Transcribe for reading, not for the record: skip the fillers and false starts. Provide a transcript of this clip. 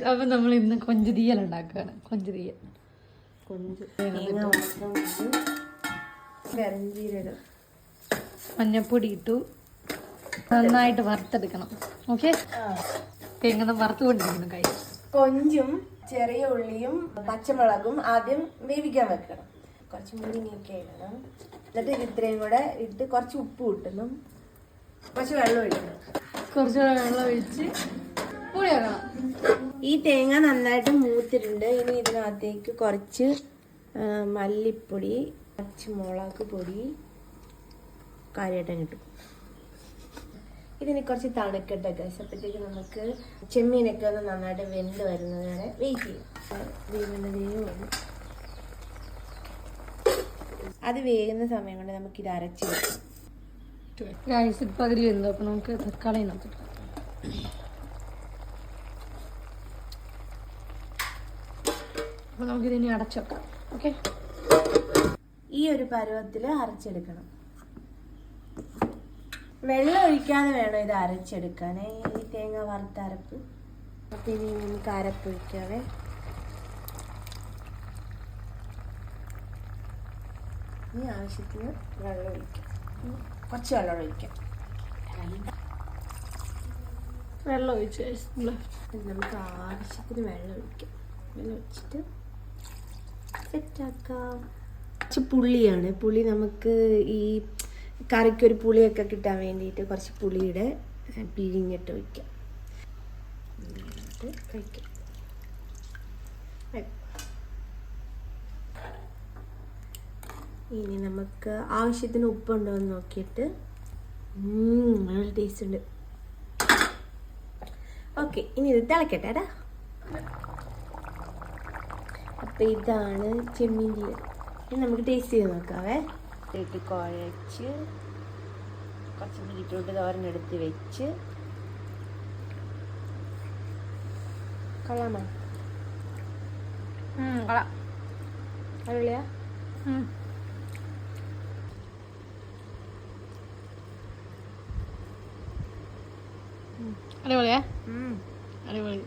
അപ്പൊ നമ്മൾ ഇന്ന് കൊഞ്ച് തീയൽ ഉണ്ടാക്കുകയാണ്. കൊഞ്ച് തീയൽ മഞ്ഞപ്പൊടി ഇട്ടു നന്നായിട്ട് വറുത്തെടുക്കണം. ഓക്കെ, തേങ്ങ വറുത്തുകൊണ്ടിരിക്കണം. കൈ കൊഞ്ചും ചെറിയ ഉള്ളിയും പച്ചമുളകും ആദ്യം വേവിക്കാൻ വെക്കണം. കുറച്ച് മുരിങ്ങയൊക്കെ ഇടണം. എന്നിട്ട് ഇത്രയും കൂടെ ഇട്ട് കുറച്ച് ഉപ്പ് ഇട്ടണം, കുറച്ച് വെള്ളം ഒഴിക്കണം. കുറച്ച് വെള്ളം ഒഴിച്ച് പുളി വെക്കണം. ഈ തേങ്ങ നന്നായിട്ട് മൂത്തിട്ടുണ്ട്. ഇനി ഇതിനകത്തേക്ക് കുറച്ച് മല്ലിപ്പൊടി, പച്ചമുളക് പൊടി, കാര്യമായിട്ട് കിട്ടും. ഇതിന് കുറച്ച് തണുക്കട്ടെ ഗൈസ്. അപ്പോഴത്തേക്ക് നമുക്ക് ചെമ്മീനൊക്കെ ഒന്ന് നന്നായിട്ട് വെന്ത് വരുന്നത് വരെ വെയിറ്റ് ചെയ്യാം. അത് വേകുന്ന സമയം കൊണ്ട് നമുക്ക് ഇത് അരച്ചെടുക്കാം. ഇപ്പം അതിൽ വരുന്നത്. അപ്പം നമുക്ക് തക്കാളി നോക്കിട്ട് അപ്പം നമുക്കിതിനി അടച്ചേക്കാം. ഓക്കെ, ഈ ഒരു പരുവത്തിൽ അരച്ചെടുക്കണം. വെള്ളം ഒഴിക്കാതെ വേണം ഇത് അരച്ചെടുക്കാൻ, ഈ തേങ്ങ വറുത്തരപ്പ്. അപ്പം ഇനി നമുക്ക് അരപ്പൊഴിക്കാവേ. ഇനി ആവശ്യത്തിന് വെള്ളം ഒഴിക്കാം. കുറച്ച് വെള്ളം ഒഴിക്കാം. വെള്ളം ഒഴിച്ച് നമുക്ക് ആവശ്യത്തിന് വെള്ളം ഒഴിക്കാം. വെള്ളം ഒഴിച്ചിട്ട് സെറ്റാക്കാം. കുറച്ച് പുളിയാണ്. പുളി നമുക്ക് ഈ കറിക്കൊരു പുളിയൊക്കെ കിട്ടാൻ വേണ്ടിയിട്ട് കുറച്ച് പുളിയുടെ പിഴിഞ്ഞിട്ട് വയ്ക്കാം. കഴിക്കാം. ഇനി നമുക്ക് ആവശ്യത്തിന് ഉപ്പുണ്ടോ എന്ന് നോക്കിയിട്ട് നല്ല ടേസ്റ്റ് ഉണ്ട്. ഓക്കെ, ഇനി ഇത് തിളക്കട്ടെ ഏടാ. അപ്പം ഇതാണ് ചെമ്മീൻ തീയൽ. ഇനി നമുക്ക് ടേസ്റ്റ് ചെയ്ത് നോക്കാവേ. ഇട്ട് കുഴച്ച് കുറച്ച് ബീറ്റ്റൂട്ട് തോരനെടുത്ത് വെച്ച് കൊള്ളാമോ? കൊള്ളാം. അടിപൊളിയാ. അടിപൊളിയാ. അടിപൊളി.